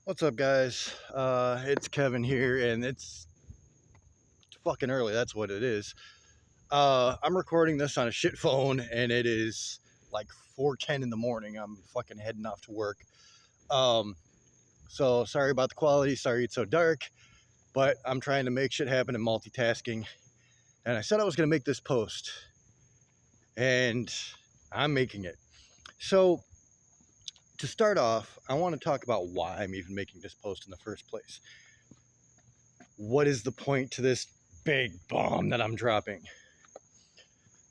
What's up, guys? It's Kevin here, and it's fucking early. That's what it is. I'm recording this on a shit phone, and it is like 4:10 in the morning. I'm fucking heading off to work. Um, so sorry about the quality. Sorry it's so dark, but I'm trying to make shit happen and multitasking. And I said I was gonna make this post, and I'm making it. So to start off, I want to talk about why I'm even making this post in the first place. What is the point to this big bomb that I'm dropping?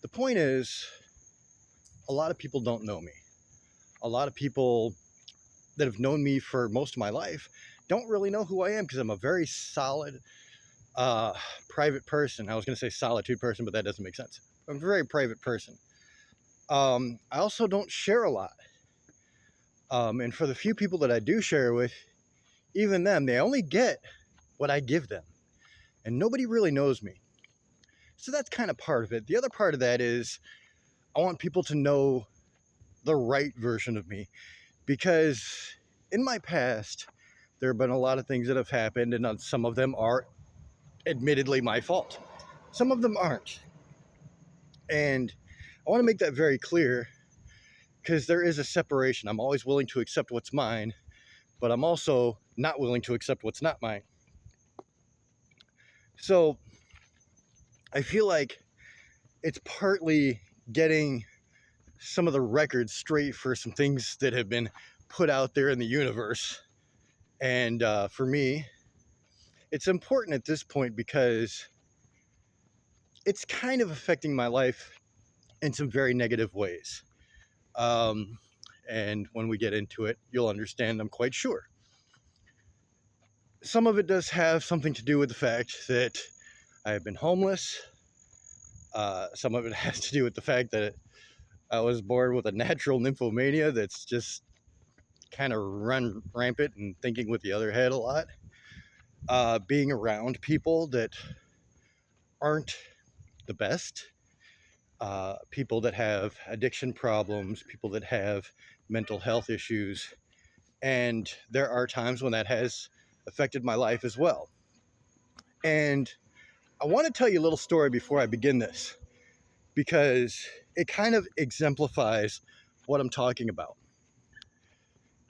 The point is, a lot of people don't know me. A lot of people that have known me for most of my life don't really know who I am because I'm a very solid, uh, private person. I was going to say solitude person, but that doesn't make sense. I'm a very private person. I also don't share a lot. And for the few people that I do share with, even them, they only get what I give them. And nobody really knows me. So that's kind of part of it. The other part of that is I want people to know the right version of me, because in my past there have been a lot of things that have happened, and some of them are admittedly my fault, some of them aren't, and I want to make that very clear, because there is a separation. I'm always willing to accept what's mine, but I'm also not willing to accept what's not mine. So I feel like it's partly getting some of the records straight for some things that have been put out there in the universe. And for me, it's important at this point because it's kind of affecting my life in some very negative ways. Um, and when we get into it, you'll understand, I'm quite sure. Some of it does have something to do with the fact that I have been homeless. Some of it has to do with the fact that I was born with a natural nymphomania that's just kind of run rampant and thinking with the other head a lot. Being around people that aren't the best, people that have addiction problems, people that have mental health issues. And there are times when that has affected my life as well. And I want to tell you a little story before I begin this, because it kind of exemplifies what I'm talking about.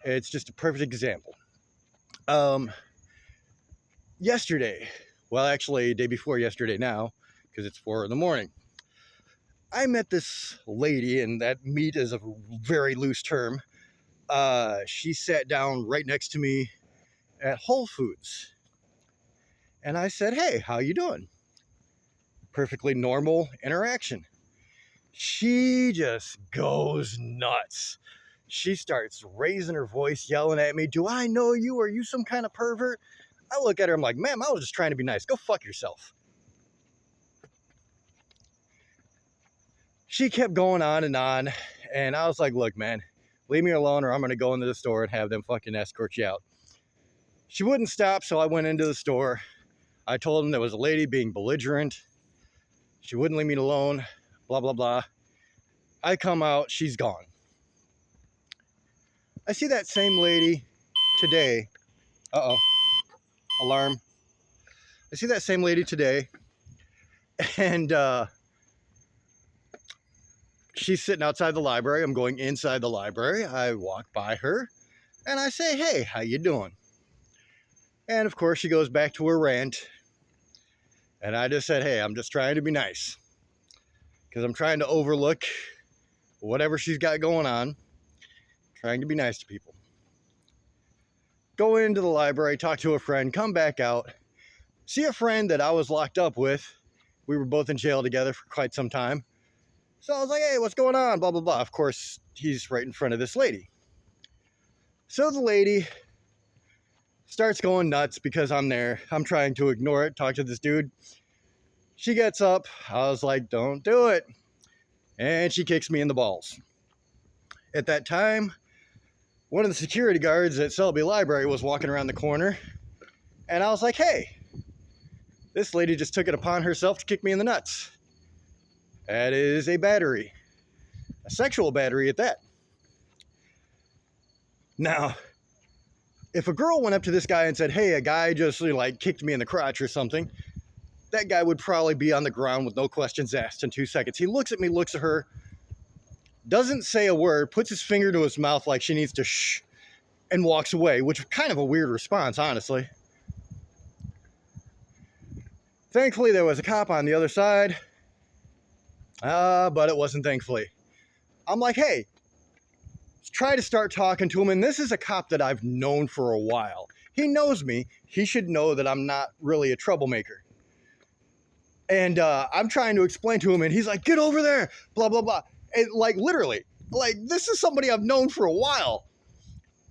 It's just a perfect example. Um, Yesterday, well, actually, day before yesterday now, because it's 4 in the morning, I met this lady, and that meet is a very loose term. She sat down right next to me at Whole Foods, and I said, "Hey, how you doing?" Perfectly normal interaction. She just goes nuts. She starts raising her voice, yelling at me, "Do I know you? Are you some kind of pervert?" I look at her, I'm like, "Ma'am, I was just trying to be nice. Go fuck yourself." She kept going on, and I was like, "Look, man, leave me alone, or I'm gonna go into the store and have them fucking escort you out." She wouldn't stop, so I went into the store. I told them there was a lady being belligerent. She wouldn't leave me alone, blah, blah, blah. I come out, she's gone. I see that same lady today. Uh-oh, alarm. I see that same lady today, and she's sitting outside the library. I'm going inside the library. I walk by her, and I say, "Hey, how you doing?" And of course, she goes back to her rant, and I just said, "Hey, I'm just trying to be nice, because I'm trying to overlook whatever she's got going on, trying to be nice to people." Go into the library, talk to a friend, come back out, see a friend that I was locked up with. We were both in jail together for quite some time. So I was like, "Hey, what's going on?" Blah, blah, blah. Of course, he's right in front of this lady. So the lady starts going nuts because I'm there. I'm trying to ignore it, talk to this dude. She gets up. I was like, "Don't do it." And she kicks me in the balls. At that time, one of the security guards at Selby Library was walking around the corner. And I was like, "Hey, this lady just took it upon herself to kick me in the nuts. That is a battery, a sexual battery at that." Now, If a girl went up to this guy and said, hey, a guy just like kicked me in the crotch or something, that guy would probably be on the ground with no questions asked in 2 seconds. He looks at me, looks at her, doesn't say a word, puts his finger to his mouth like she needs to shh, and walks away, which is kind of a weird response, honestly. Thankfully, there was a cop on the other side, but it wasn't thankfully. I'm like, hey, let's try to start talking to him, and this is a cop that I've known for a while. He knows me. He should know that I'm not really a troublemaker. And I'm trying to explain to him, and he's like, get over there, blah, blah, blah. And like, literally, like, this is somebody I've known for a while.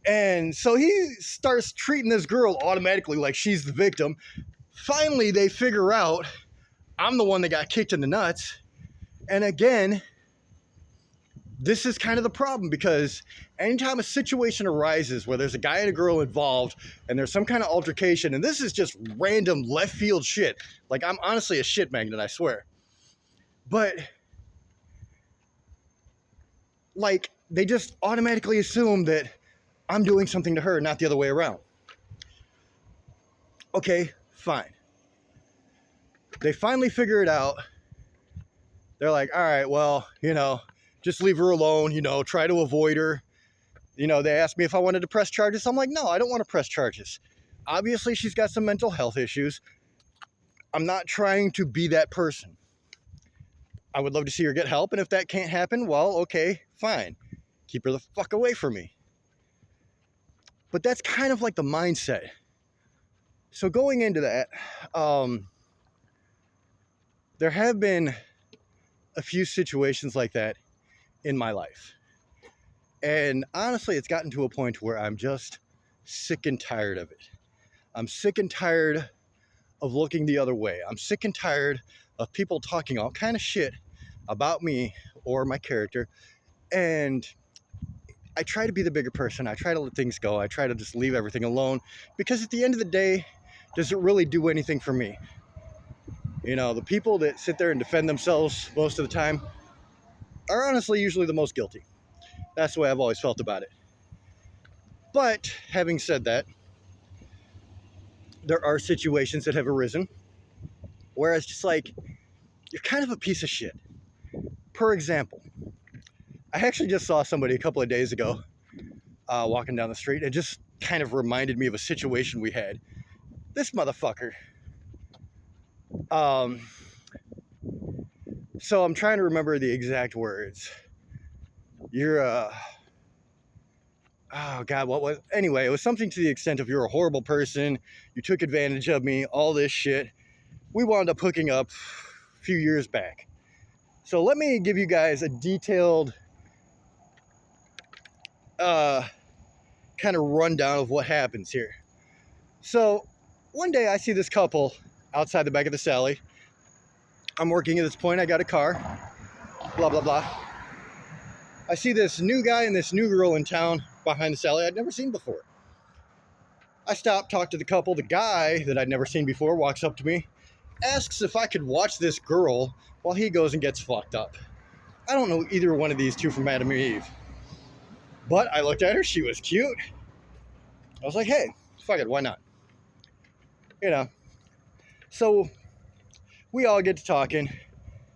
And so he starts treating this girl automatically like she's the victim. Finally, they figure out I'm the one that got kicked in the nuts. And again, this is kind of the problem, because anytime a situation arises where there's a guy and a girl involved and there's some kind of altercation, and this is just random left field shit, like I'm honestly a shit magnet, I swear. But like, they just automatically assume that I'm doing something to her, not the other way around. Okay, fine. They finally figure it out. They're like, all right, well, just leave her alone, try to avoid her. They asked me if I wanted to press charges. I'm like, no, I don't want to press charges. Obviously, she's got some mental health issues. I'm not trying to be that person. I would love to see her get help, and if that can't happen, well, okay, fine. Keep her the fuck away from me. But that's kind of like the mindset. So going into that, there have been a few situations like that in my life. And honestly, it's gotten to a point where I'm just sick and tired of it. I'm sick and tired of looking the other way. I'm sick and tired of people talking all kind of shit about me or my character. And I try to be the bigger person. I try to let things go. I try to just leave everything alone, because at the end of the day, does it really do anything for me? The people that sit there and defend themselves most of the time are honestly usually the most guilty. That's the way I've always felt about it. But having said that, there are situations that have arisen where it's just like, you're kind of a piece of shit. For example, I actually just saw somebody a couple of days ago walking down the street. It just kind of reminded me of a situation we had. This motherfucker. So I'm trying to remember the exact words. Oh God, what was, anyway, it was something to the extent of, you're a horrible person, you took advantage of me, all this shit. We wound up hooking up a few years back. So let me give you guys a detailed kind of rundown of what happens here. So one day I see this couple outside the back of the Sally. I'm working at this point, I got a car, blah, blah, blah. I see this new guy and this new girl in town behind the Sally I'd never seen before. I stop, talk to the couple. The guy that I'd never seen before walks up to me, asks if I could watch this girl while he goes and gets fucked up. I don't know either one of these two from Adam or Eve. But I looked at her, she was cute. I was like, hey, fuck it, why not? So we all get to talking.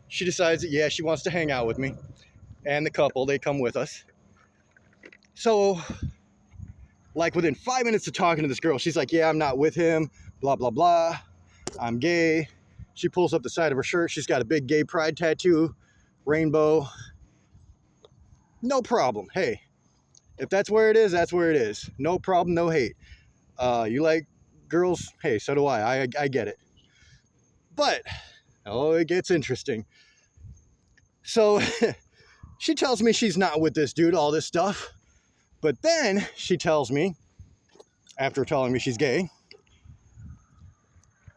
She decides that, yeah, she wants to hang out with me. And the couple, they come with us. So, like, within 5 minutes of talking to this girl, she's like, yeah, I'm not with him, blah, blah, blah. I'm gay. She pulls up the side of her shirt. She's got a big gay pride tattoo, rainbow. No problem. Hey, if that's where it is, that's where it is. No problem, no hate. You like girls? Hey, so do I. I get it. But, it gets interesting. So, she tells me she's not with this dude, all this stuff. But then she tells me, after telling me she's gay,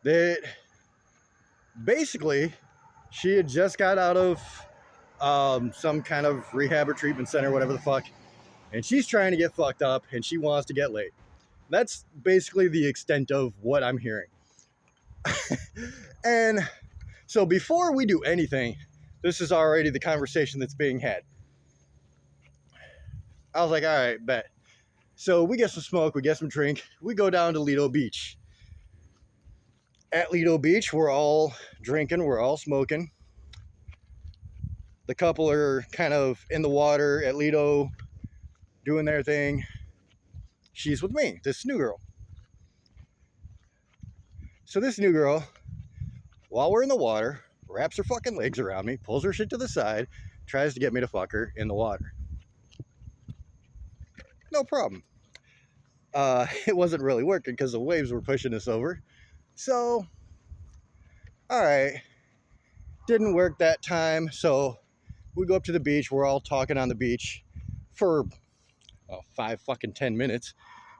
that basically she had just got out of some kind of rehab or treatment center, whatever the fuck, and she's trying to get fucked up and she wants to get laid. That's basically the extent of what I'm hearing. And so before we do anything, this is already the conversation that's being had. I was like, all right, bet. So we get some smoke, we get some drink, we go down to Lido Beach. At Lido Beach, we're all drinking, we're all smoking. The couple are kind of in the water at Lido doing their thing. She's with me, this new girl. So this new girl, while we're in the water, wraps her fucking legs around me, pulls her shit to the side, tries to get me to fuck her in the water. No problem. It wasn't really working because the waves were pushing us over. So, all right, didn't work that time. So we go up to the beach. We're all talking on the beach for 10 minutes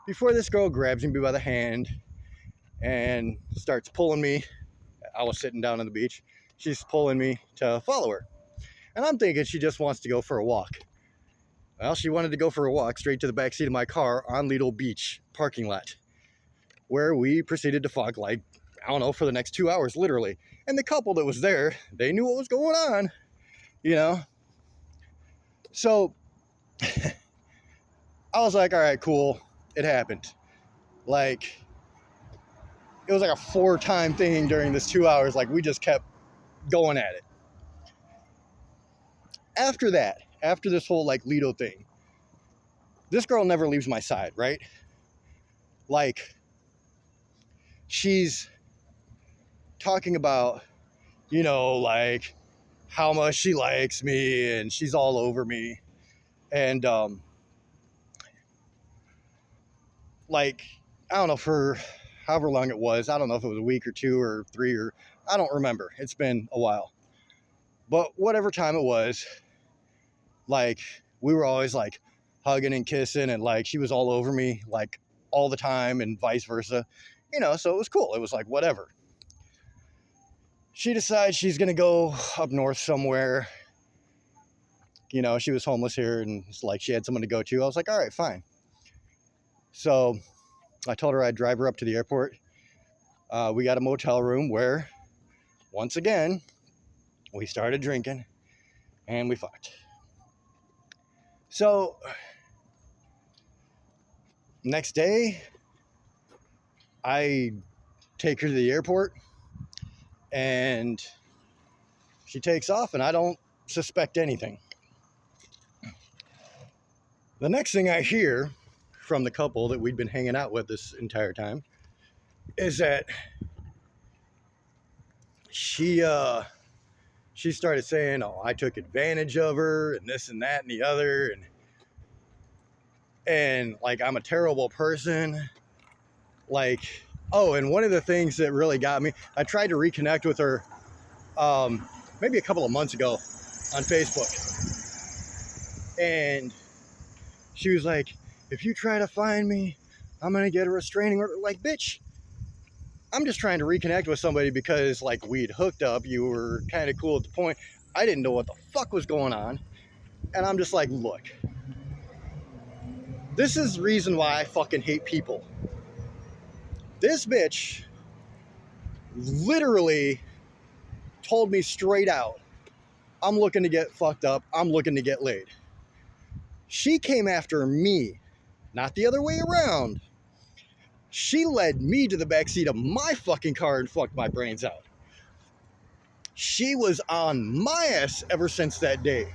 before this girl grabs me by the hand and starts pulling me. I was sitting down on the beach. She's pulling me to follow her. And I'm thinking she just wants to go for a walk. Well, she wanted to go for a walk straight to the back seat of my car on Lido Beach parking lot, where we proceeded to fuck, like, I don't know, for the next 2 hours, literally. And the couple that was there, they knew what was going on, you know? So I was like, all right, cool. It happened. Like, it was like a 4-time thing during this 2 hours. Like, we just kept going at it. After that, after this whole, like, Lido thing, this girl never leaves my side, right? Like, she's talking about, you know, like, how much she likes me, and she's all over me. And, like, I don't know, for however long it was, I don't know if it was a week or 2 or 3 or, I don't remember. It's been a while. But whatever time it was, like, we were always, like, hugging and kissing, and, like, she was all over me, like, all the time, and vice versa. You know, so it was cool. It was like, whatever. She decides she's going to go up north somewhere. You know, she was homeless here, and it's like she had someone to go to. I was like, all right, fine. So I told her I'd drive her up to the airport. We got a motel room where, once again, we started drinking, and we fucked. So, next day, I take her to the airport, and she takes off, and I don't suspect anything. The next thing I hear from the couple that we'd been hanging out with this entire time is that she started saying, oh, I took advantage of her, and this and that and the other, and like, I'm a terrible person. Like, oh, and one of the things that really got me, I tried to reconnect with her maybe a couple of months ago on Facebook, and she was like, if you try to find me, I'm gonna get a restraining order. Like, bitch, I'm just trying to reconnect with somebody because, like, we'd hooked up, you were kind of cool at the point, I didn't know what the fuck was going on, and I'm just like, look, this is the reason why I fucking hate people. This bitch literally told me straight out, I'm looking to get fucked up, I'm looking to get laid. She came after me, not the other way around. She led me to the backseat of my fucking car and fucked my brains out. She was on my ass ever since that day.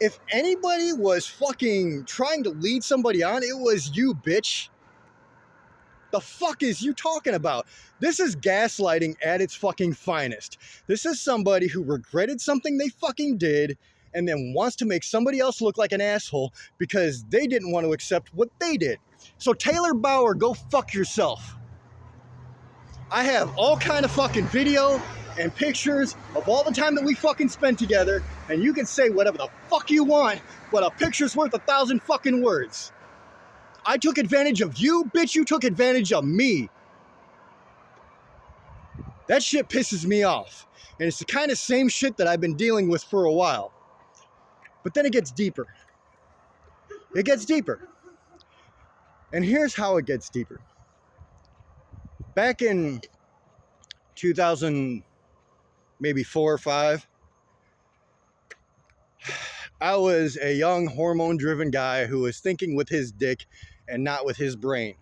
If anybody was fucking trying to lead somebody on, it was you, bitch. The fuck is you talking about? This is gaslighting at its fucking finest. This is somebody who regretted something they fucking did and then wants to make somebody else look like an asshole because they didn't want to accept what they did. So Taylor Bauer, go fuck yourself. I have all kind of fucking video and pictures of all the time that we fucking spent together, and you can say whatever the fuck you want, but a picture's worth 1,000 fucking words. I took advantage of you, bitch, you took advantage of me. That shit pisses me off. And it's the kind of same shit that I've been dealing with for a while. But then it gets deeper. It gets deeper. And here's how it gets deeper. Back in 2000, maybe 4 or 5, I was a young hormone-driven guy who was thinking with his dick and not with his brain,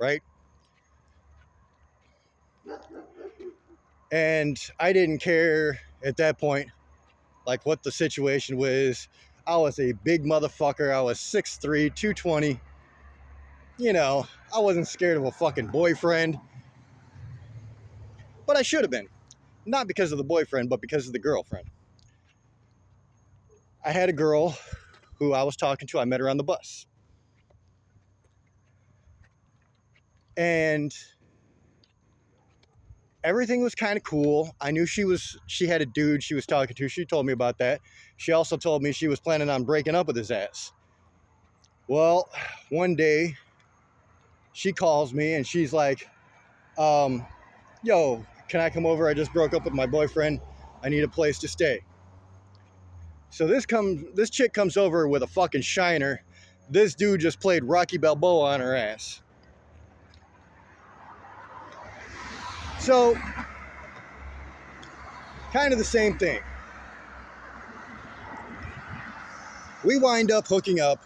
right? And I didn't care at that point, like what the situation was. I was a big motherfucker. I was 6'3", 220. You know, I wasn't scared of a fucking boyfriend. But I should have been. Not because of the boyfriend, but because of the girlfriend. I had a girl who I was talking to. I met her on the bus. And everything was kind of cool. I knew she had a dude she was talking to. She told me about that. She also told me she was planning on breaking up with his ass. Well, one day she calls me and she's like, yo, can I come over? I just broke up with my boyfriend. I need a place to stay. So this chick comes over with a fucking shiner. This dude just played Rocky Balboa on her ass. So, kind of the same thing. We wind up hooking up.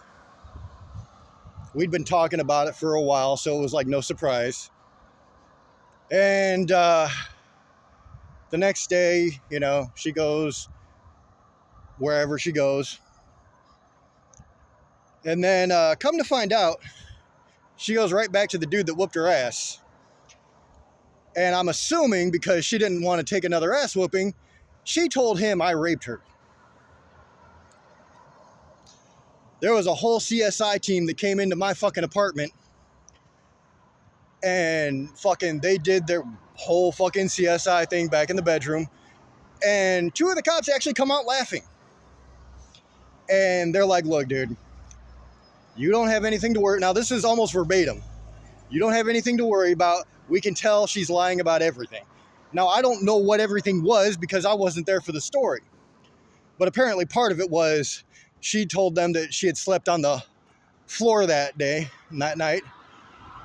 We'd been talking about it for a while, so it was like no surprise. And the next day, you know, she goes wherever she goes. And then come to find out, she goes right back to the dude that whooped her ass. And I'm assuming because she didn't want to take another ass whooping, she told him I raped her. There was a whole CSI team that came into my fucking apartment and fucking they did their whole fucking CSI thing back in the bedroom. And two of the cops actually come out laughing. And they're like, look, dude, you don't have anything to worry. Now, this is almost verbatim. You don't have anything to worry about. We can tell she's lying about everything. Now, I don't know what everything was because I wasn't there for the story. But apparently part of it was she told them that she had slept on the floor that night,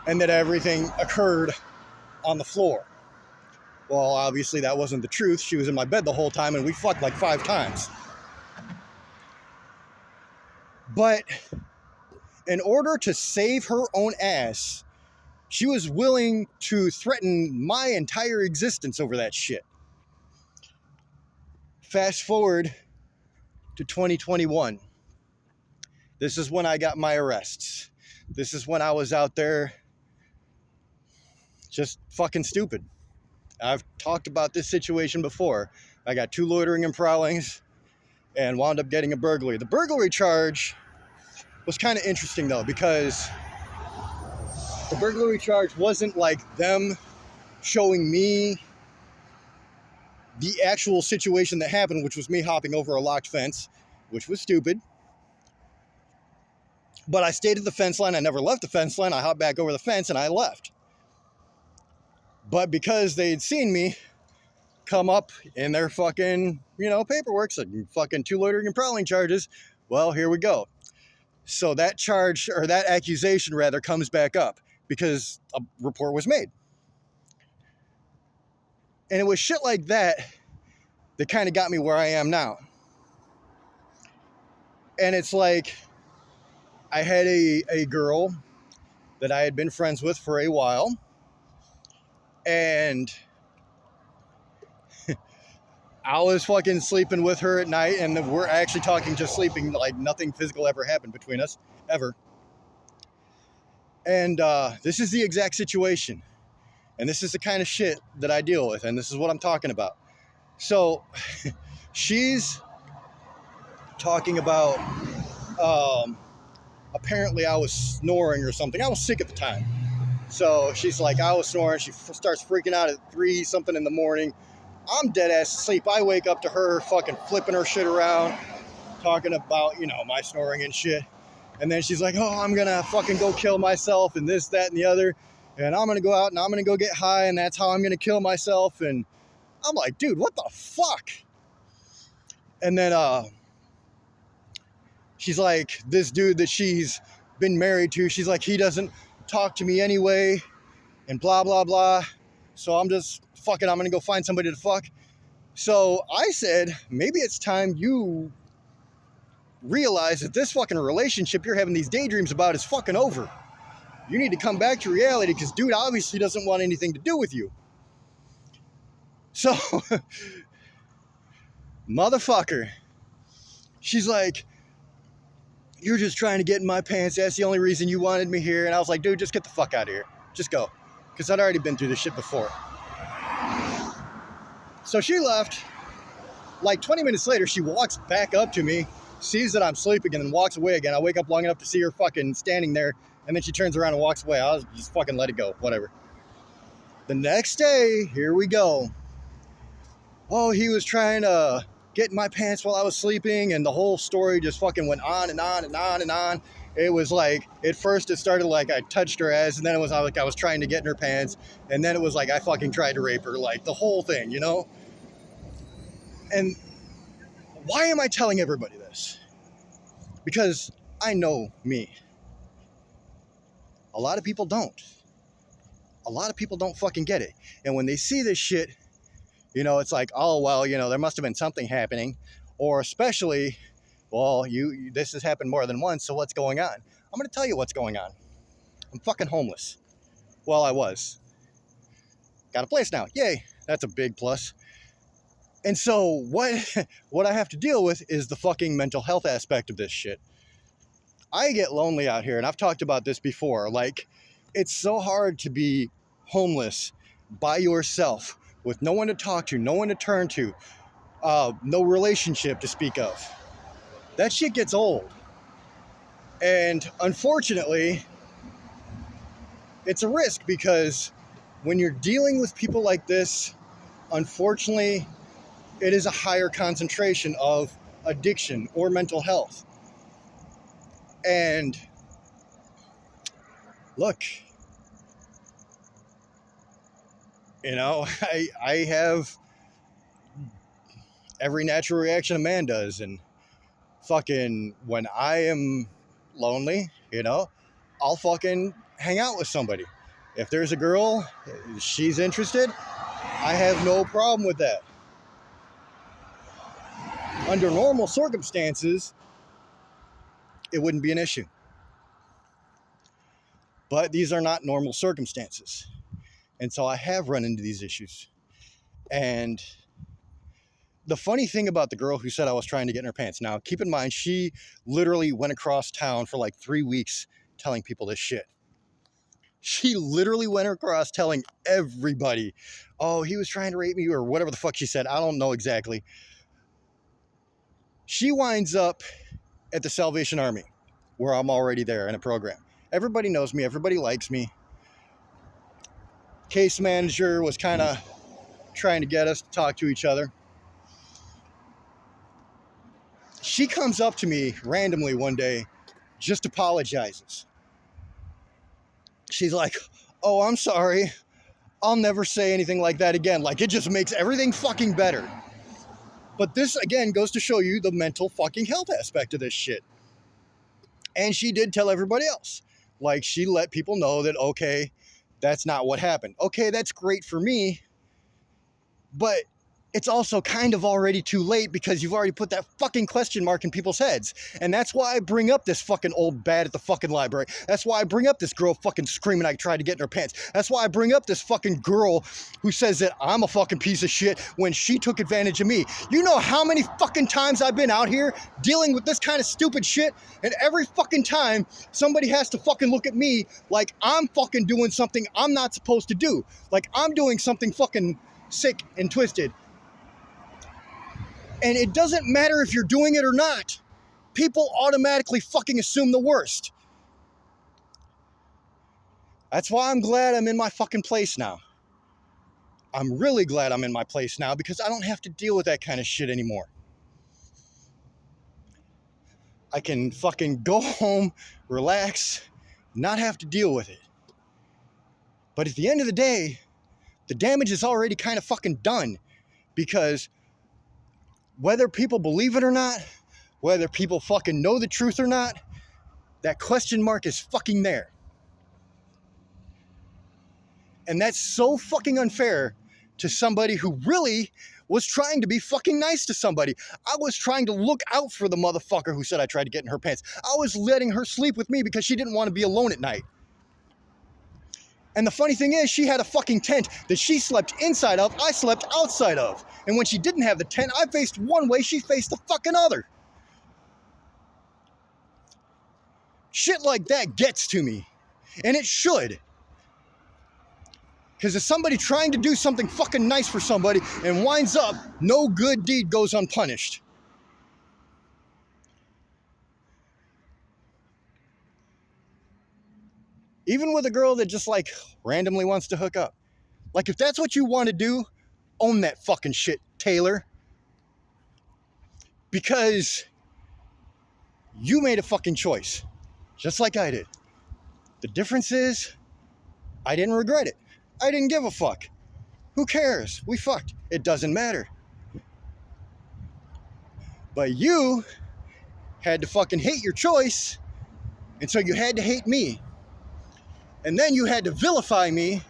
and that everything occurred on the floor. Well, obviously that wasn't the truth. She was in my bed the whole time and we fucked like 5 times. But in order to save her own ass, she was willing to threaten my entire existence over that shit. Fast forward to 2021. This is when I got my arrests. This is when I was out there just fucking stupid. I've talked about this situation before. I got 2 loitering and prowlings and wound up getting a burglary. The burglary charge was kind of interesting though, because the burglary charge wasn't like them showing me the actual situation that happened, which was me hopping over a locked fence, which was stupid. But I stayed at the fence line. I never left the fence line. I hopped back over the fence and I left. But because they'd seen me come up in their fucking, paperwork, so fucking 2 loitering and prowling charges, well, here we go. So that charge, or that accusation rather, comes back up because a report was made. And it was shit like that that kind of got me where I am now. And it's like, I had a girl that I had been friends with for a while. And I was fucking sleeping with her at night, and we're actually talking just sleeping, like nothing physical ever happened between us, ever. And this is the exact situation. And this is the kind of shit that I deal with, and this is what I'm talking about. So, she's talking about, apparently I was snoring or something. I was sick at the time. So she's like, I was snoring. She starts freaking out at 3 something in the morning. I'm dead ass asleep. I wake up to her fucking flipping her shit around, talking about, my snoring and shit. And then she's like, oh, I'm gonna fucking go kill myself and this, that, and the other. And I'm gonna go out and I'm gonna go get high and that's how I'm gonna kill myself. And I'm like, dude, what the fuck? And then she's like, this dude that she's been married to, she's like, he doesn't talk to me anyway, and blah, blah, blah. So I'm just, fuck it, I'm gonna go find somebody to fuck. So I said, maybe it's time you realize that this fucking relationship you're having these daydreams about is fucking over. You need to come back to reality because dude obviously doesn't want anything to do with you. So, motherfucker, she's like, you're just trying to get in my pants. That's the only reason you wanted me here. And I was like, dude, just get the fuck out of here. Just go. Because I'd already been through this shit before. So she left. Like 20 minutes later, she walks back up to me, sees that I'm sleeping, and then walks away again. I wake up long enough to see her fucking standing there, and then she turns around and walks away. I was just fucking let it go. Whatever. The next day, here we go. Oh, he was trying to get in my pants while I was sleeping, and the whole story just fucking went on and on and on and on. It was like, at first it started like I touched her ass, and then it was like I was trying to get in her pants, and then it was like I fucking tried to rape her, like the whole thing, you know? And why am I telling everybody this? Because I know me. A lot of people don't. A lot of people don't fucking get it. And when they see this shit, you know, it's like, oh, well, you know, there must have been something happening. Or especially, well, this has happened more than once, so what's going on? I'm going to tell you what's going on. I'm fucking homeless. Well, I was. Got a place now. Yay. That's a big plus. And so what I have to deal with is the fucking mental health aspect of this shit. I get lonely out here, and I've talked about this before. Like, it's so hard to be homeless by yourself with no one to talk to, no one to turn to, no relationship to speak of. That shit gets old. And unfortunately, it's a risk because when you're dealing with people like this, unfortunately, it is a higher concentration of addiction or mental health. And look, you know, I have every natural reaction a man does. And fucking when I am lonely, you know, I'll fucking hang out with somebody. If there's a girl, she's interested, I have no problem with that. Under normal circumstances, it wouldn't be an issue. But these are not normal circumstances. And so I have run into these issues. And the funny thing about the girl who said I was trying to get in her pants, now keep in mind, she literally went across town for like 3 weeks telling people this shit. She literally went across telling everybody, oh, he was trying to rape me or whatever the fuck she said. I don't know exactly. She winds up at the Salvation Army, where I'm already there in a program. Everybody knows me. Everybody likes me. Case manager was kind of trying to get us to talk to each other. She comes up to me randomly one day, just apologizes. She's like, oh, I'm sorry. I'll never say anything like that again. Like, it just makes everything fucking better. But this, again, goes to show you the mental fucking health aspect of this shit. And she did tell everybody else. Like, she let people know that, okay, that's not what happened. Okay, that's great for me. But it's also kind of already too late because you've already put that fucking question mark in people's heads. And that's why I bring up this fucking old bat at the fucking library. That's why I bring up this girl fucking screaming I tried to get in her pants. That's why I bring up this fucking girl who says that I'm a fucking piece of shit when she took advantage of me. You know how many fucking times I've been out here dealing with this kind of stupid shit? And every fucking time somebody has to fucking look at me like I'm fucking doing something I'm not supposed to do. Like I'm doing something fucking sick and twisted. And it doesn't matter if you're doing it or not. People automatically fucking assume the worst. That's why I'm glad I'm in my fucking place now. I'm really glad I'm in my place now because I don't have to deal with that kind of shit anymore. I can fucking go home, relax, not have to deal with it. But at the end of the day, the damage is already kind of fucking done because whether people believe it or not, whether people fucking know the truth or not, that question mark is fucking there. And that's so fucking unfair to somebody who really was trying to be fucking nice to somebody. I was trying to look out for the motherfucker who said I tried to get in her pants. I was letting her sleep with me because she didn't want to be alone at night. And the funny thing is, she had a fucking tent that she slept inside of, I slept outside of. And when she didn't have the tent, I faced one way, she faced the fucking other. Shit like that gets to me. And it should. Because if somebody trying to do something fucking nice for somebody and winds up, no good deed goes unpunished. Even with a girl that just like randomly wants to hook up. Like if that's what you want to do, own that fucking shit, Taylor. Because you made a fucking choice, just like I did. The difference is, I didn't regret it. I didn't give a fuck. Who cares? We fucked. It doesn't matter. But you had to fucking hate your choice, and so you had to hate me. And then you had to vilify me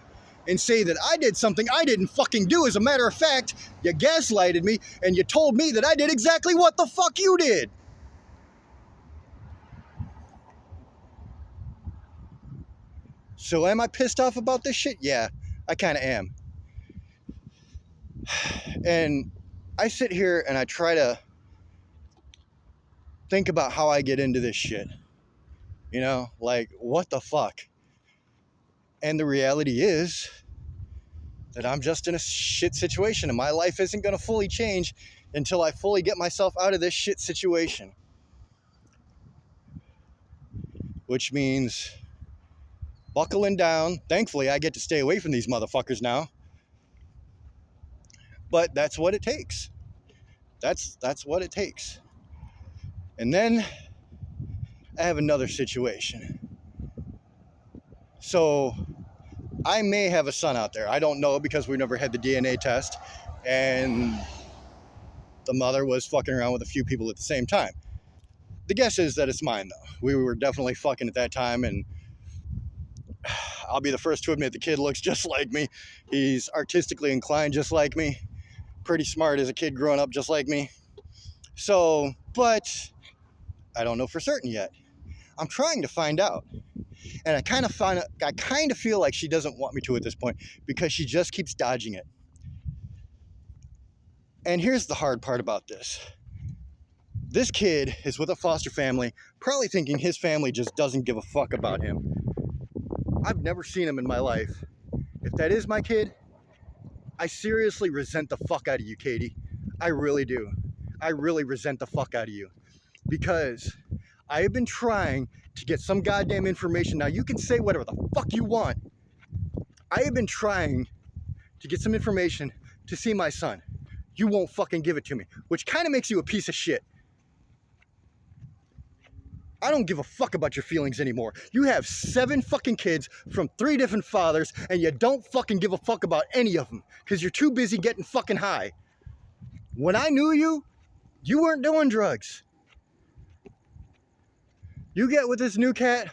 and say that I did something I didn't fucking do. As a matter of fact, you gaslighted me and you told me that I did exactly what the fuck you did. So am I pissed off about this shit? Yeah, I kind of am. And I sit here and I try to think about how I get into this shit. You know, like, what the fuck? And the reality is that I'm just in a shit situation and my life isn't going to fully change until I fully get myself out of this shit situation. Which means buckling down. Thankfully, I get to stay away from these motherfuckers now. But that's what it takes. That's what it takes. And then I have another situation. So I may have a son out there. I don't know because we never had the DNA test. And the mother was fucking around with a few people at the same time. The guess is that it's mine, though. We were definitely fucking at that time, and I'll be the first to admit the kid looks just like me. He's artistically inclined just like me. Pretty smart as a kid growing up just like me. So, but I don't know for certain yet. I'm trying to find out. And I kind of feel like she doesn't want me to at this point because she just keeps dodging it. And here's the hard part about this. This kid is with a foster family, probably thinking his family just doesn't give a fuck about him. I've never seen him in my life. If that is my kid, I seriously resent the fuck out of you, Katie. I really do. I really resent the fuck out of you. Because I have been trying to get some goddamn information. Now, you can say whatever the fuck you want. I have been trying to get some information to see my son. You won't fucking give it to me, which kind of makes you a piece of shit. I don't give a fuck about your feelings anymore. You have 7 fucking kids from 3 different fathers, and you don't fucking give a fuck about any of them because you're too busy getting fucking high. When I knew you, you weren't doing drugs. You get with this new cat,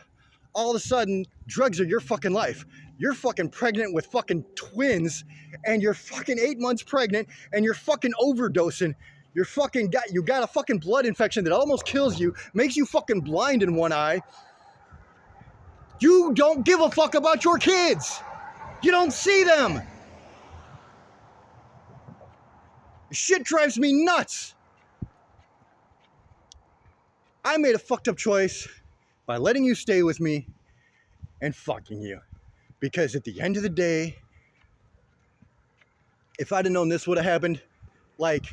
all of a sudden, drugs are your fucking life. You're fucking pregnant with fucking twins, and you're fucking 8 months pregnant, and you're fucking overdosing. You got a fucking blood infection that almost kills you, makes you fucking blind in one eye. You don't give a fuck about your kids. You don't see them. Shit drives me nuts. I made a fucked up choice by letting you stay with me and fucking you. Because at the end of the day, if I'd have known this would have happened, like,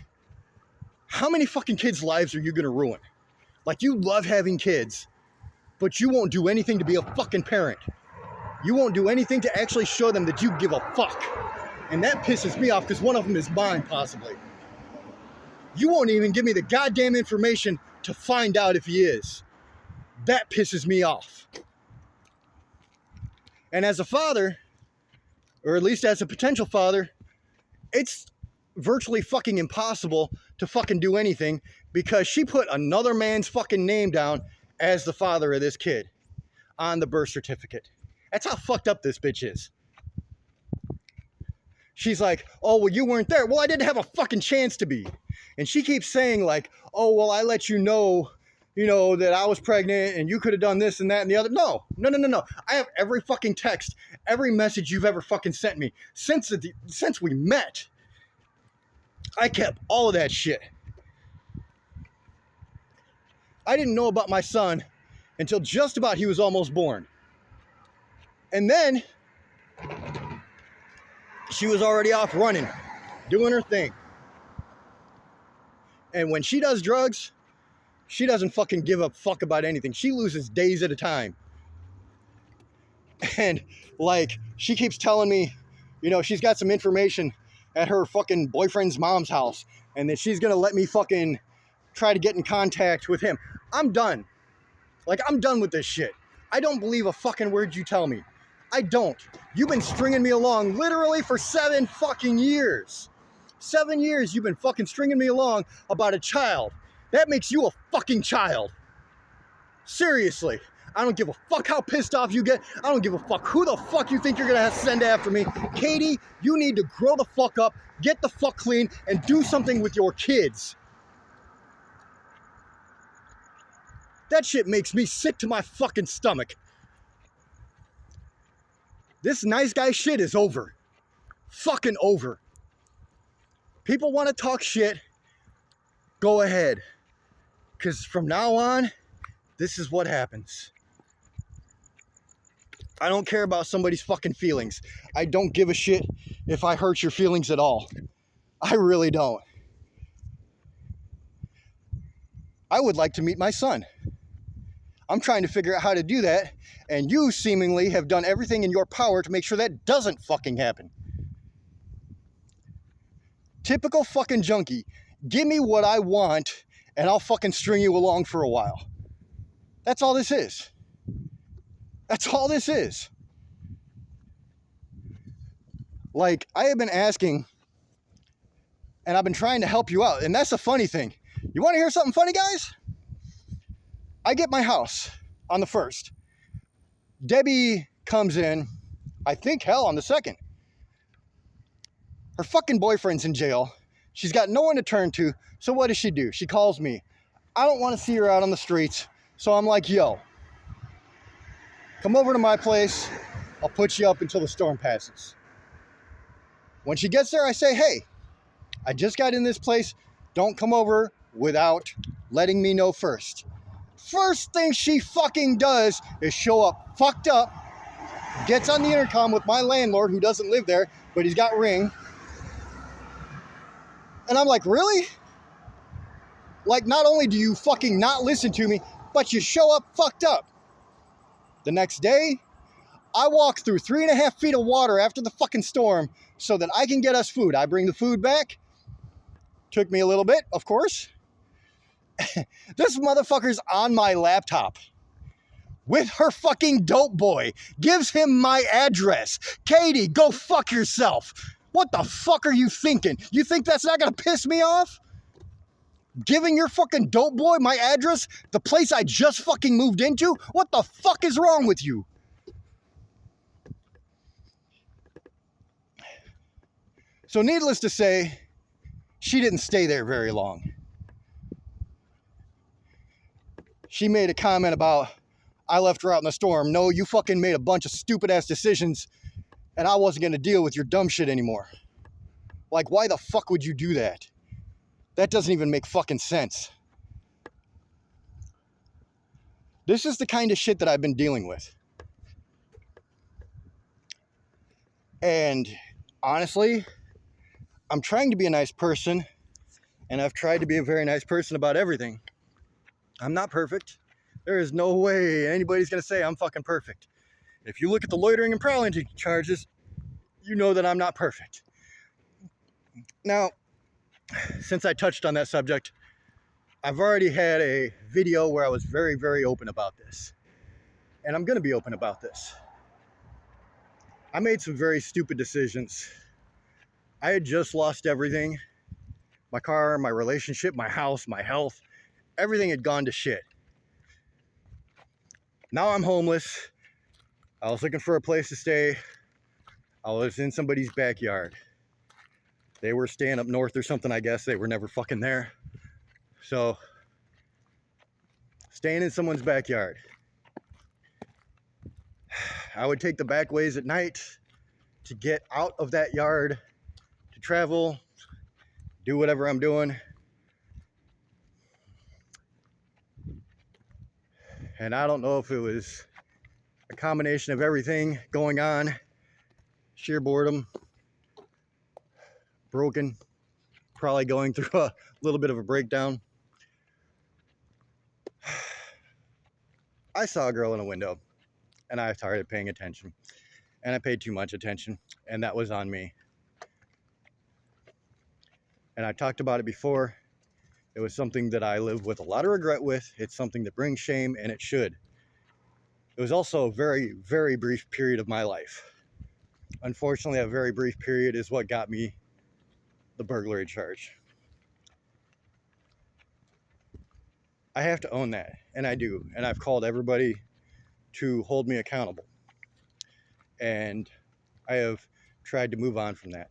how many fucking kids' lives are you gonna ruin? Like, you love having kids, but you won't do anything to be a fucking parent. You won't do anything to actually show them that you give a fuck. And that pisses me off because one of them is mine, possibly. You won't even give me the goddamn information to find out if he is. That pisses me off. And as a father, or at least as a potential father, it's virtually fucking impossible to fucking do anything because she put another man's fucking name down as the father of this kid on the birth certificate. That's how fucked up this bitch is. she's like, oh, well, you weren't there. Well, I didn't have a fucking chance to be. And she keeps saying like, oh, well, I let you know, that I was pregnant and you could have done this and that and the other. No. I have every fucking text, every message you've ever fucking sent me since we met. I kept all of that shit. I didn't know about my son until just about he was almost born. And then she was already off running, doing her thing. And when she does drugs, she doesn't fucking give a fuck about anything. She loses days at a time. And like, she keeps telling me, she's got some information at her fucking boyfriend's mom's house and that she's gonna let me fucking try to get in contact with him. I'm done. Like, I'm done with this shit. I don't believe a fucking word you tell me. I don't. You've been stringing me along literally for 7 fucking years. 7 years you've been fucking stringing me along about a child. That makes you a fucking child. Seriously. I don't give a fuck how pissed off you get. I don't give a fuck who the fuck you think you're gonna have to send after me. Katie, you need to grow the fuck up, get the fuck clean, and do something with your kids. That shit makes me sick to my fucking stomach. This nice guy shit is over. Fucking over. People want to talk shit, go ahead. Because from now on, this is what happens. I don't care about somebody's fucking feelings. I don't give a shit if I hurt your feelings at all. I really don't. I would like to meet my son. I'm trying to figure out how to do that, and you seemingly have done everything in your power to make sure that doesn't fucking happen. Typical fucking junkie. Give me what I want, and I'll fucking string you along for a while. That's all this is. That's all this is. Like, I have been asking, and I've been trying to help you out, and that's the funny thing. You want to hear something funny, guys? I get my house on the 1st. Debbie comes in, I think, on the 2nd. Her fucking boyfriend's in jail. She's got no one to turn to, so what does she do? She calls me. I don't want to see her out on the streets, so I'm like, yo, come over to my place. I'll put you up until the storm passes. When she gets there, I say, hey, I just got in this place. Don't come over without letting me know first. First thing she fucking does is show up fucked up, gets on the intercom with my landlord who doesn't live there, but he's got Ring. And I'm like, really? Like, not only do you fucking not listen to me, but you show up fucked up. The next day, I walk through 3.5 feet of water after the fucking storm so that I can get us food. I bring the food back. Took me a little bit, of course. This motherfucker's on my laptop with her fucking dope boy. Gives him my address. Katie, go fuck yourself. What the fuck are you thinking? You think that's not gonna piss me off? Giving your fucking dope boy my address, the place I just fucking moved into? What the fuck is wrong with you? So needless to say, she didn't stay there very long. She made a comment about, I left her out in the storm. No, you fucking made a bunch of stupid ass decisions and I wasn't gonna deal with your dumb shit anymore. Like, why the fuck would you do that? That doesn't even make fucking sense. This is the kind of shit that I've been dealing with. And honestly, I'm trying to be a nice person, and I've tried to be a very nice person about everything. I'm not perfect. There is no way anybody's gonna say I'm fucking perfect. If you look at the loitering and prowling charges, you know that I'm not perfect. Now, since I touched on that subject, I've already had a video where I was very, very open about this. And I'm gonna be open about this. I made some very stupid decisions. I had just lost everything. My car, my relationship, my house, my health. Everything had gone to shit. Now I'm homeless. I was looking for a place to stay. I was in somebody's backyard. They were staying up north or something, I guess. They were never fucking there. So, staying in someone's backyard. I would take the back ways at night to get out of that yard, to travel, do whatever I'm doing. And I don't know if it was a combination of everything going on, sheer boredom, broken, probably going through a little bit of a breakdown. I saw a girl in a window and I started paying attention, and I paid too much attention, and that was on me. And I talked about it before. It was something that I live with a lot of regret with. It's something that brings shame, and it should. It was also a very, very brief period of my life. Unfortunately, a very brief period is what got me the burglary charge. I have to own that, and I do. And I've called everybody to hold me accountable. And I have tried to move on from that.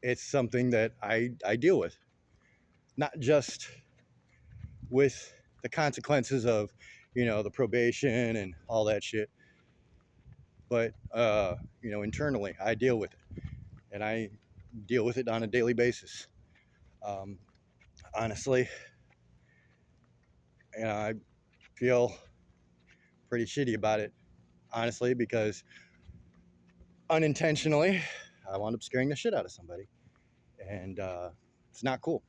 It's something that I deal with. Not just with the consequences of, the probation and all that shit, but, internally, I deal with it. And I deal with it on a daily basis. Honestly, I feel pretty shitty about it, honestly, because unintentionally, I wound up scaring the shit out of somebody. And it's not cool.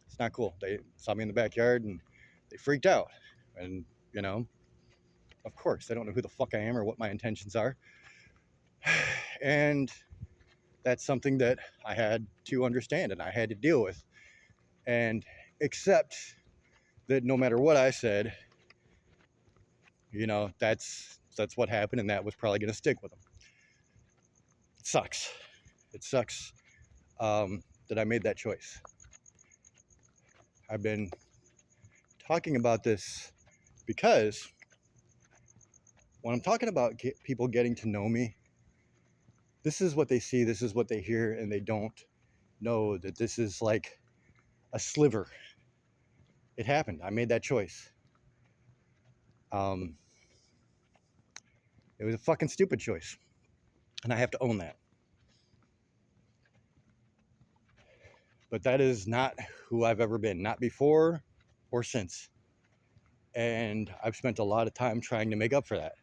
It's not cool. They saw me in the backyard and they freaked out. And, of course, they don't know who the fuck I am or what my intentions are. And that's something that I had to understand and I had to deal with. And accept that no matter what I said, that's what happened, and that was probably going to stick with them. It sucks. It sucks that I made that choice. I've been talking about this because when I'm talking about people getting to know me, this is what they see, this is what they hear, and they don't know that this is like a sliver. It happened. I made that choice. It was a fucking stupid choice, and I have to own that. But that is not who I've ever been, not before or since. And I've spent a lot of time trying to make up for that.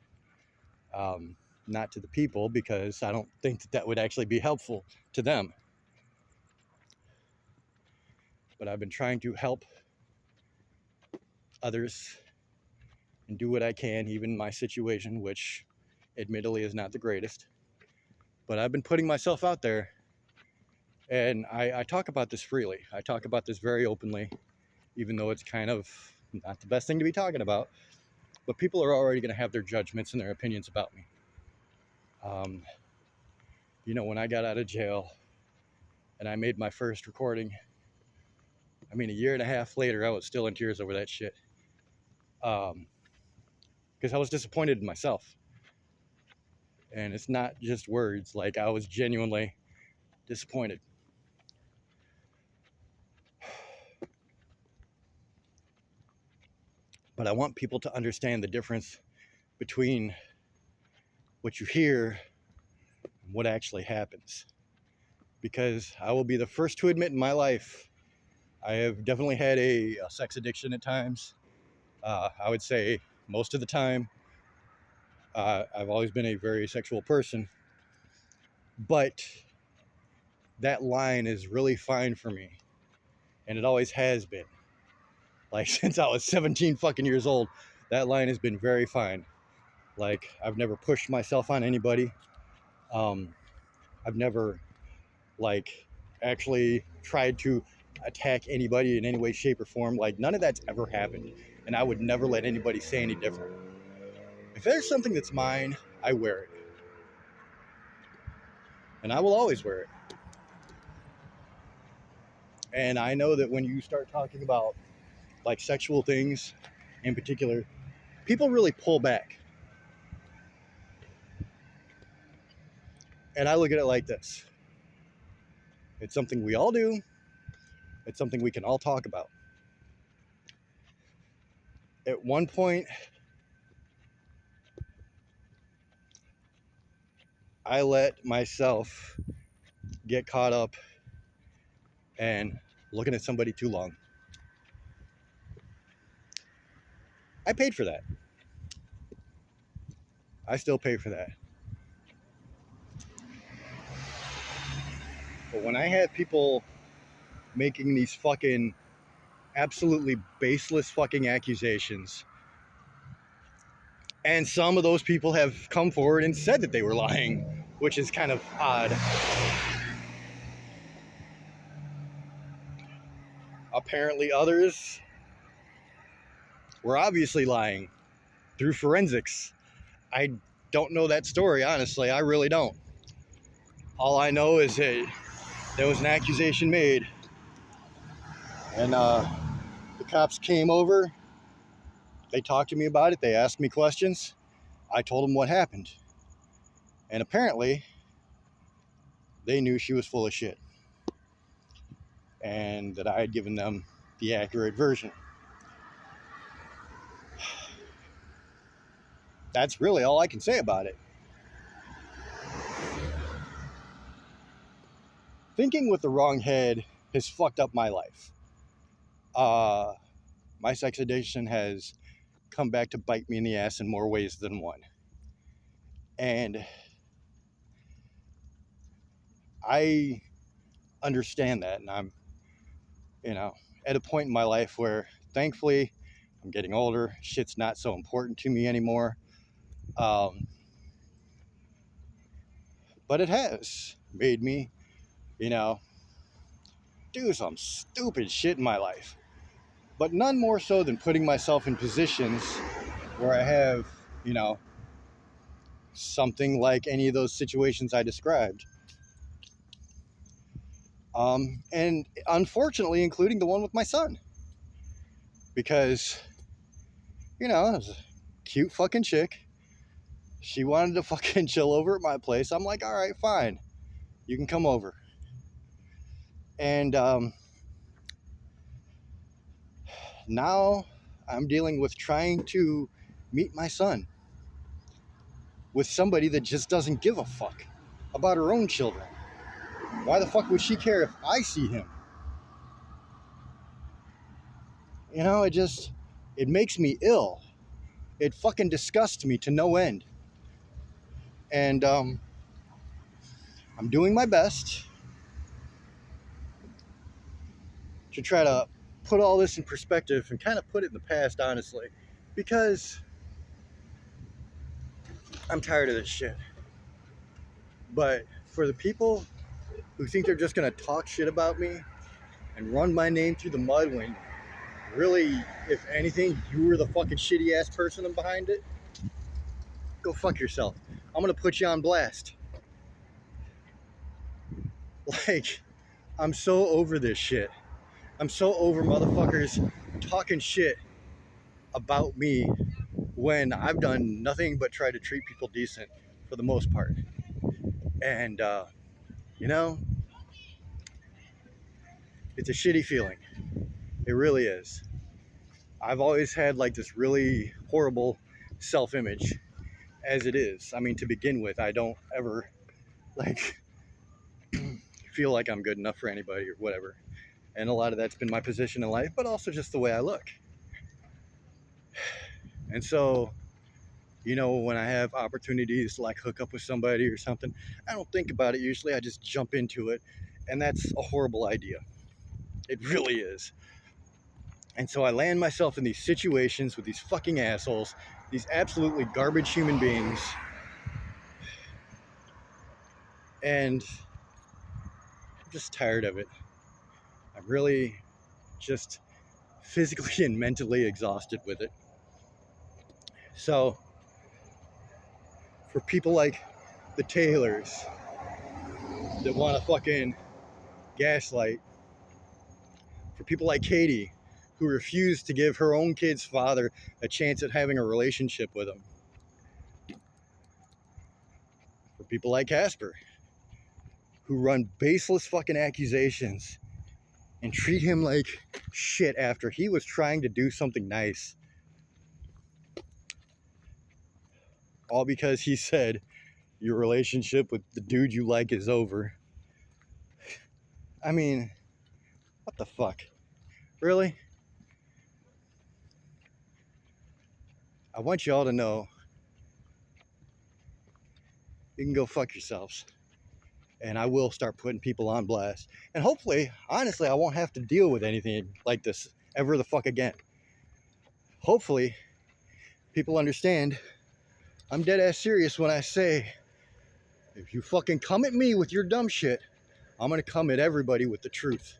Not to the people, because I don't think that would actually be helpful to them. But I've been trying to help others and do what I can, even in my situation, which admittedly is not the greatest. But I've been putting myself out there, and I talk about this freely. I talk about this very openly, even though it's kind of not the best thing to be talking about. But people are already going to have their judgments and their opinions about me. When I got out of jail and I made my first recording, a year and a half later, I was still in tears over that shit. Because I was disappointed in myself. And it's not just words. Like, I was genuinely disappointed. But I want people to understand the difference between what you hear and what actually happens. Because I will be the first to admit in my life, I have definitely had a sex addiction at times. I would say most of the time. I've always been a very sexual person. But that line is really fine for me. And it always has been. Like, since I was 17 fucking years old, that line has been very fine. Like, I've never pushed myself on anybody. I've never, actually tried to attack anybody in any way, shape, or form. Like, none of that's ever happened. And I would never let anybody say any different. If there's something that's mine, I wear it. And I will always wear it. And I know that when you start talking about, sexual things in particular, people really pull back. And I look at it like this. It's something we all do. It's something we can all talk about. At one point, I let myself get caught up and looking at somebody too long. I paid for that. I still pay for that. But when I have people making these fucking absolutely baseless fucking accusations, and some of those people have come forward and said that they were lying, which is kind of odd. Apparently others were obviously lying through forensics. I don't know that story, honestly. I really don't. All I know is that there was an accusation made, and the cops came over. They talked to me about it. They asked me questions. I told them what happened. And apparently, they knew she was full of shit, and that I had given them the accurate version. That's really all I can say about it. Thinking with the wrong head has fucked up my life. My sex addiction has come back to bite me in the ass in more ways than one. And I understand that, and I'm, at a point in my life where thankfully I'm getting older. Shit's not so important to me anymore. But it has made me, do some stupid shit in my life. But none more so than putting myself in positions where I have, something like any of those situations I described. And unfortunately, including the one with my son. Because, it was a cute fucking chick. She wanted to fucking chill over at my place. I'm like, all right, fine. You can come over. And now I'm dealing with trying to meet my son with somebody that just doesn't give a fuck about her own children. Why the fuck would she care if I see him? It makes me ill. It fucking disgusts me to no end. And I'm doing my best to try to put all this in perspective and kind of put it in the past, honestly, because I'm tired of this shit. But for the people who think they're just gonna talk shit about me and run my name through the mud when really, if anything, you were the fucking shitty ass person behind it, go fuck yourself. I'm gonna put you on blast. Like, I'm so over this shit. I'm so over motherfuckers talking shit about me when I've done nothing but try to treat people decent for the most part. And, it's a shitty feeling. It really is. I've always had like this really horrible self-image as it is. I mean, to begin with, I don't ever like feel like I'm good enough for anybody or whatever. And a lot of that's been my position in life, but also just the way I look. And so, when I have opportunities to like hook up with somebody or something, I don't think about it usually. I just jump into it. And that's a horrible idea. It really is. And so I land myself in these situations with these fucking assholes, these absolutely garbage human beings. And I'm just tired of it. I'm really just physically and mentally exhausted with it. So, for people like the Taylors that want to fucking gaslight, for people like Katie who refused to give her own kid's father a chance at having a relationship with him, for people like Casper who run baseless fucking accusations and treat him like shit after he was trying to do something nice. All because he said your relationship with the dude you like is over. I mean, what the fuck? Really? I want you all to know you can go fuck yourselves. And I will start putting people on blast. And hopefully, honestly, I won't have to deal with anything like this ever the fuck again. Hopefully, people understand I'm dead ass serious when I say, if you fucking come at me with your dumb shit, I'm gonna come at everybody with the truth.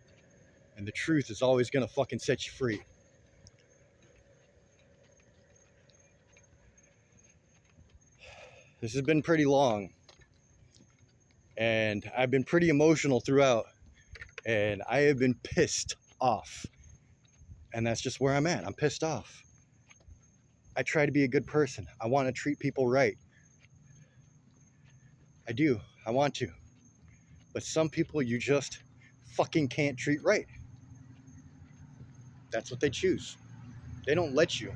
And the truth is always gonna fucking set you free. This has been pretty long. And I've been pretty emotional throughout. And I have been pissed off. And that's just where I'm at. I'm pissed off. I try to be a good person. I want to treat people right. I do. I want to. But some people you just fucking can't treat right. That's what they choose. They don't let you.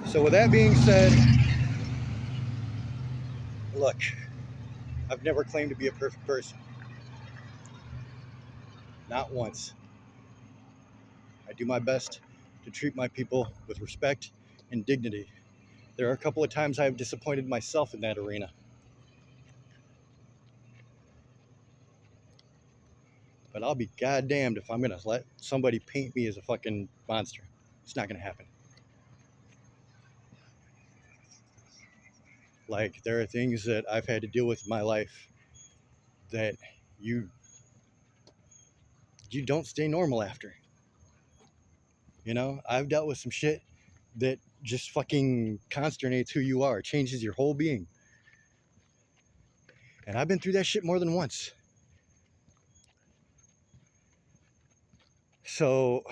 So with that being said, look, I've never claimed to be a perfect person. Not once. I do my best to treat my people with respect and dignity. There are a couple of times I have disappointed myself in that arena. But I'll be goddamned if I'm going to let somebody paint me as a fucking monster. It's not going to happen. Like, there are things that I've had to deal with in my life that you don't stay normal after. You know, I've dealt with some shit that just fucking consternates who you are, changes your whole being. And I've been through that shit more than once. So,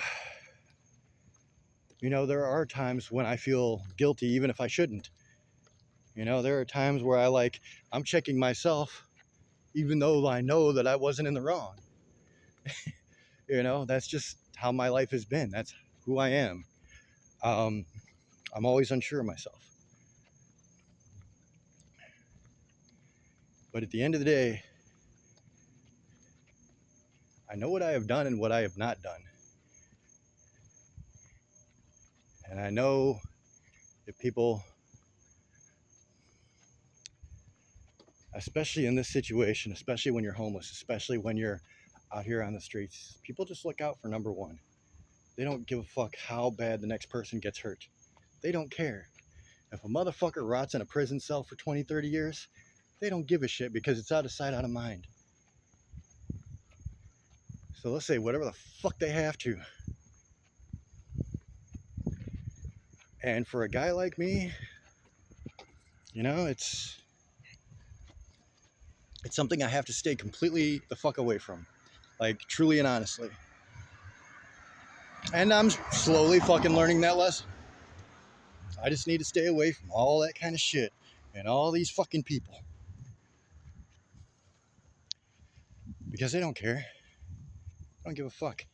you know, there are times when I feel guilty, even if I shouldn't. You know, there are times where I'm checking myself, even though I know that I wasn't in the wrong. You know, that's just how my life has been. That's who I am. I'm always unsure of myself. But at the end of the day, I know what I have done and what I have not done. And I know that people, especially in this situation, especially when you're homeless, especially when you're out here on the streets, people just look out for number one. They don't give a fuck how bad the next person gets hurt. They don't care. If a motherfucker rots in a prison cell for 20, 30 years, they don't give a shit because it's out of sight, out of mind. So let's say whatever the fuck they have to. And for a guy like me, you know, it's something I have to stay completely the fuck away from. Like, truly and honestly. And I'm slowly fucking learning that lesson. I just need to stay away from all that kind of shit and all these fucking people. Because they don't care. They don't give a fuck.